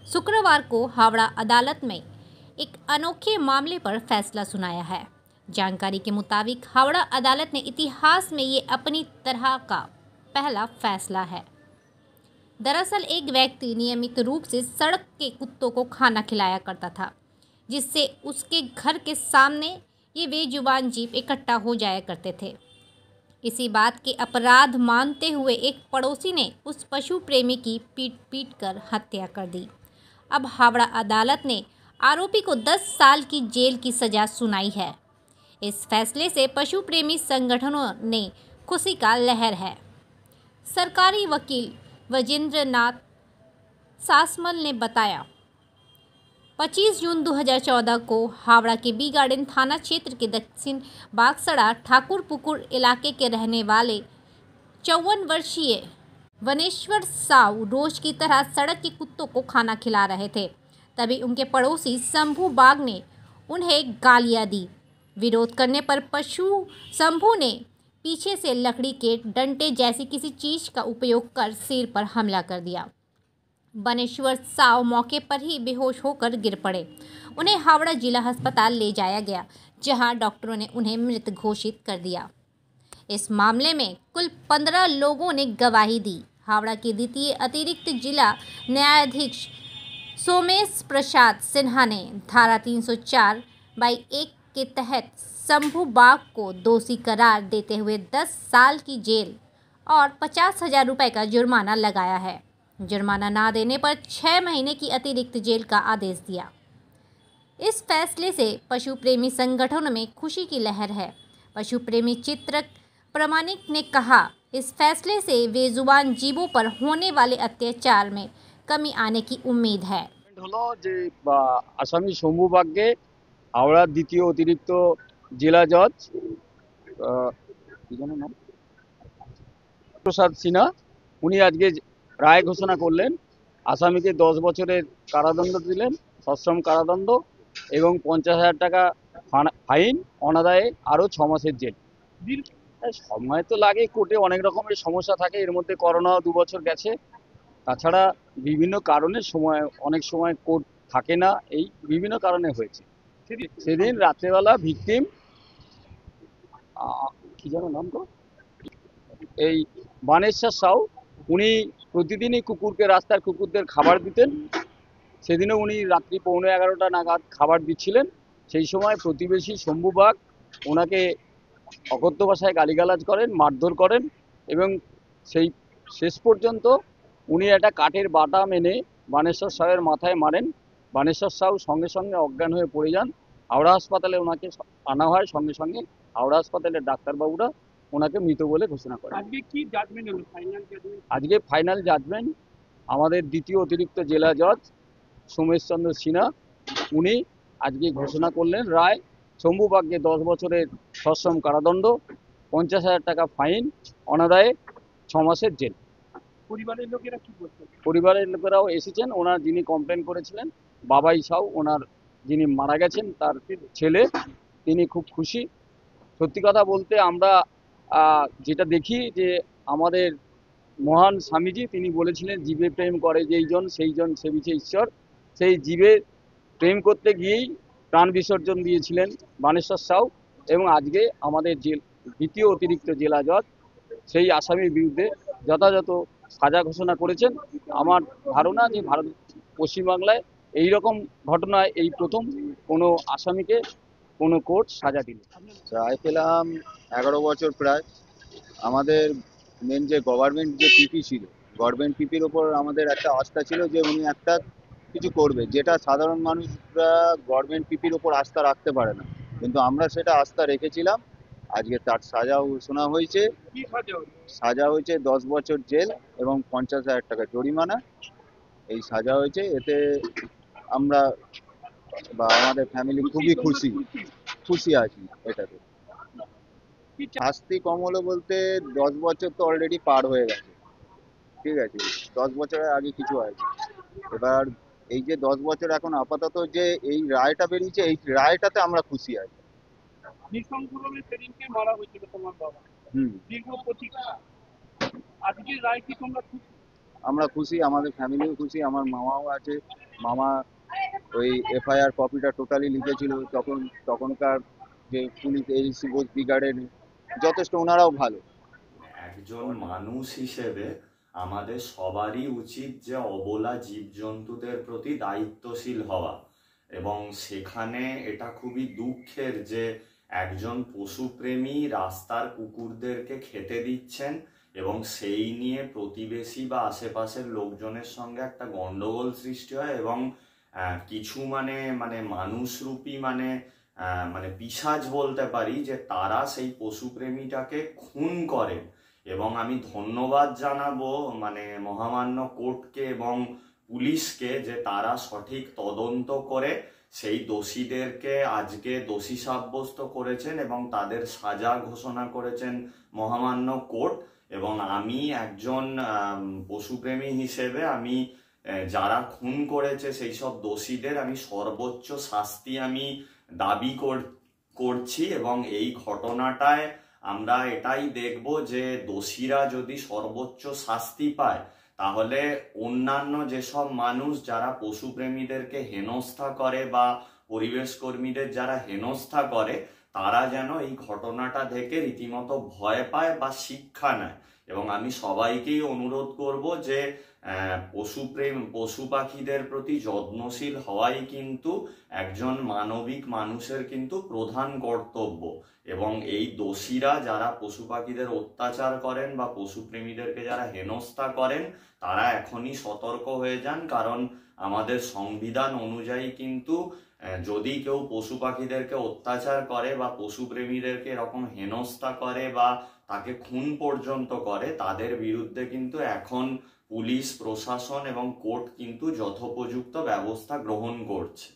शुक्रवार को हावड़ा अदालत में एक अनोखे मामले पर फैसला सुनाया है। जानकारी के मुताबिक हावड़ा अदालत ने इतिहास में ये अपनी तरह का पहला फैसला है। दरअसल एक व्यक्ति नियमित रूप से सड़क के कुत्तों को खाना खिलाया करता था, जिससे उसके घर के सामने ये बेजुबान जीव इकट्ठा हो जाया करते थे। इसी बात के अपराध मानते हुए एक पड़ोसी ने उस पशु प्रेमी की पीट कर हत्या कर दी। अब हावड़ा अदालत ने आरोपी को 10 साल की जेल की सजा सुनाई है। इस फैसले से पशु प्रेमी संगठनों ने खुशी का लहर है। सरकारी वकील वजेंद्र नाथ सासमल ने बताया, 25 जून 2014 को हावड़ा के बी गार्डन थाना क्षेत्र के दक्षिण बागसड़ा ठाकुरपुकुर इलाके के रहने वाले 54 वर्षीय वनेश्वर साव रोज की तरह सड़क के कुत्तों को खाना खिला रहे थे। तभी उनके पड़ोसी शंभू बाग ने उन्हें गालियां दी। विरोध करने पर पशु शंभू ने पीछे से लकड़ी के डंडे जैसी किसी चीज का उपयोग कर सिर पर हमला कर दिया। वनेश्वर साव मौके पर ही बेहोश होकर गिर पड़े। उन्हें हावड़ा जिला अस्पताल ले जाया गया, जहां डॉक्टरों ने उन्हें मृत घोषित कर दिया। इस मामले में कुल 15 लोगों ने गवाही दी। हावड़ा के द्वितीय अतिरिक्त जिला न्यायाधीश सोमेश प्रसाद सिन्हा ने धारा 304/1 के तहत शंभू बाग को दोषी करार देते हुए 10 साल की जेल और 50,000 रुपये का जुर्माना लगाया है। जुर्माना ना देने पर 6 महीने की अतिरिक्त जेल का आदेश दिया। इस फैसले से पशु प्रेमी संगठनों में खुशी की लहर है। पशु प्रेमी चित्रक प्रामाणिक ने कहा, इस फैसले से बेजुबान जीवों पर होने वाले अत्याचार में कमी आने की उम्मीद है। হলো যে আসামি শম্ভু বাগকে হাওড়ার দ্বিতীয় অতিরিক্ত জেলা জজ কি যেন নাম প্রসাদ সিনহা উনি আজকে রায় ঘোষণা করলেন। আসামিকে 10 বছরের কারাদণ্ড দিলেন, সশ্রম কারাদণ্ড এবং 50,000 টাকা ফাইন, অনাদায়ে আরও 6 মাসের জেল। সময় তো লাগে, কোর্টে অনেক রকমের সমস্যা থাকে, এর মধ্যে করোনা 2 বছর গেছে। তাছাড়া বিভিন্ন কারণে অনেক সময় কোর্ট থাকে না, এই বিভিন্ন কারণে হয়েছে। সেদিন রাত্রেবেলা ভিকটিম কি যেন নাম তো এই বানেশ্বর সাউ, উনি প্রতিদিনই রাস্তার কুকুরদের খাবার দিতেন। সেদিনও উনি রাত্রি 11:15 নাগাদ খাবার দিচ্ছিলেন। সেই সময় প্রতিবেশী শম্ভু বাগ ওনাকে অকথ্য ভাষায় গালিগালাজ করেন, মারধর করেন এবং সেই শেষ পর্যন্ত উনি একটা কাঠের বাটাম এনে বানেশ্বর সাউয়ের মাথায় মারেন। বানেশ্বর সাউ সঙ্গে সঙ্গে অজ্ঞান হয়ে পড়ে যান। হাওড়া হাসপাতালে ওনাকে আনা হয়। সঙ্গে সঙ্গে হাওড়া হাসপাতালের ডাক্তারবাবুরা ওনাকে মৃত বলে ঘোষণা করেন। আজকে কি জাজমেন্ট হলো? Final judgement? আজকে ফাইনাল জাজমেন্ট আমাদের দ্বিতীয় অতিরিক্ত জেলা জজ সোমেশ চন্দ্র সিনহা উনি আজকে ঘোষণা করলেন রায়। শম্ভু বাগকে 10 বছরের সশ্রম কারাদণ্ড, 50,000 টাকা ফাইন, অনাদায়ে 6 মাসের জেল। পরিবারের লোকেরা কি বলছেন? পরিবারের লোকেরাও এসেছেন। ওনার যিনি কমপ্লেন করেছিলেন বাবাই সাউ, ওনার যিনি মারা গেছেন তার ছেলে, তিনি খুব খুশি। সত্যি কথা বলতে আমরা যেটা দেখি যে আমাদের মহান স্বামীজি তিনি বলেছিলেন, জীবে প্রেম করে যেইজন সেইজন সেবিছে ঈশ্বর। সেই জীবে প্রেম করতে গিয়েই প্রাণ বিসর্জন দিয়েছিলেন বানেশ্বর সাউ। এবং আজকে আমাদের দ্বিতীয় অতিরিক্ত জেলা জজ সেই আসামির বিরুদ্ধে যথাযথ সাজা ঘোষণা করেছেন। আমার ধারণা যে পশ্চিমবাংলায় এইরকম ঘটনায় এই প্রথম কোনো আসামিকে কোনো কোর্ট সাজা দিল। রায় পেলাম 11 বছর প্রায়। আমাদের মেন যে গভর্নমেন্ট যে পিপি ছিল, গভর্নমেন্ট পিপির ওপর আমাদের একটা আস্থা ছিল যে উনি একটা কিছু করবে, যেটা সাধারণ মানুষরা গভর্নমেন্ট পিপির ওপর আস্থা রাখতে পারে না, কিন্তু আমরা সেটা আস্থা রেখেছিলাম। আজকে তার সাজা ঘোষণা হয়েছে। সাজা হয়েছে 10 বছর জেল এবং 50,000 টাকা জরিমানা। এই সাজা হয়েছে, এতে আমরা বা আমাদের ফ্যামিলি খুবই খুশি আছি এটাতে। শাস্তি কম হলো বলতে 10 বছর তো অলরেডি পার হয়ে গেছে, ঠিক আছে, 10 বছরের আগে কিছু হয়নি। এবার এই যে 10 বছর এখন আপাতত যে এই রায়টা বেরিয়েছে, এই রায়টাতে আমরা খুশি আছি। নৃশংসভাবে সেদিনকে মারা হয়েছিল তোমার বাবা, দীর্ঘ প্রতীক্ষা, আজকের রায় কি তোমরা খুশি? আমরা খুশি, আমাদের ফ্যামিলিও খুশি, আমার মামাও আছে। মামা ওই এফআইআর কপিটা টোটালি লিখেছিল তখনকার যে পুলিশ এসি বোস ব্রিগাডের, যথেষ্ট ওনারাও ভালো। একজন মানুষ হিসেবে আমাদের সবারই উচিত যে অবলা জীবজন্তুদের প্রতি দায়িত্বশীল হওয়া, এবং সেখানে এটা খুবই দুঃখের যে একজন পশুপ্রেমী রাস্তার কুকুরদেরকে খেতে দিচ্ছেন এবং সেই নিয়ে প্রতিবেশী বা আশেপাশের লোকজনের সঙ্গে একটা গন্ডগোল সৃষ্টি হয়, এবং কিছু মানে মানে মানুষরূপী মানে মানে পিশাচ বলতে পারি যে তারা সেই পশুপ্রেমীটাকে খুন করেন। এবং আমি ধন্যবাদ জানাবো মানে মহামান্য কোর্টকে এবং পুলিশকে যে তারা সঠিক তদন্ত করে সেই দোষীদেরকে আজকে দোষী সাব্যস্ত করেছেন এবং তাদের সাজা ঘোষণা করেছেন মহামান্য কোর্ট। এবং আমি একজন পশুপ্রেমী হিসেবে আমি যারা খুন করেছে সেই সব দোষীদের আমি সর্বোচ্চ শাস্তি আমি দাবি করছি, এবং এই ঘটনাটায় আমরা এটাই দেখব যে দোষীরা যদি সর্বোচ্চ শাস্তি পায় তাহলে অন্যান্য যেসব মানুষ যারা পশুপ্রেমীদেরকে হেনস্থা করে বা পরিবেশ কর্মীদের যারা হেনস্থা করে তারা যেন এই ঘটনাটা দেখে রীতিমতো ভয় পায় বা শিক্ষা নেয়। এবং আমি সবাইকেই অনুরোধ করব যে পশু পাখিদের প্রতি যত্নশীল হওয়াই কিন্তু একজন মানবিক মানুষের কিন্তু প্রধান কর্তব্য। এবং এই দোষীরা যারা পশু পাখিদের অত্যাচার করেন বা পশুপ্রেমীদেরকে যারা হেনস্থা করেন তারা এখনই সতর্ক হয়ে যান, কারণ আমাদের সংবিধান অনুযায়ী কিন্তু যদি কেউ পশু পাখিদেরকে অত্যাচার করে বা পশুপ্রেমীদেরকে এরকম হেনস্থা করে বা তাকে খুন পর্যন্ত করে তাদের বিরুদ্ধে কিন্তু এখন পুলিশ প্রশাসন এবং কোর্ট কিন্তু যথোপযুক্ত ব্যবস্থা গ্রহণ করছে।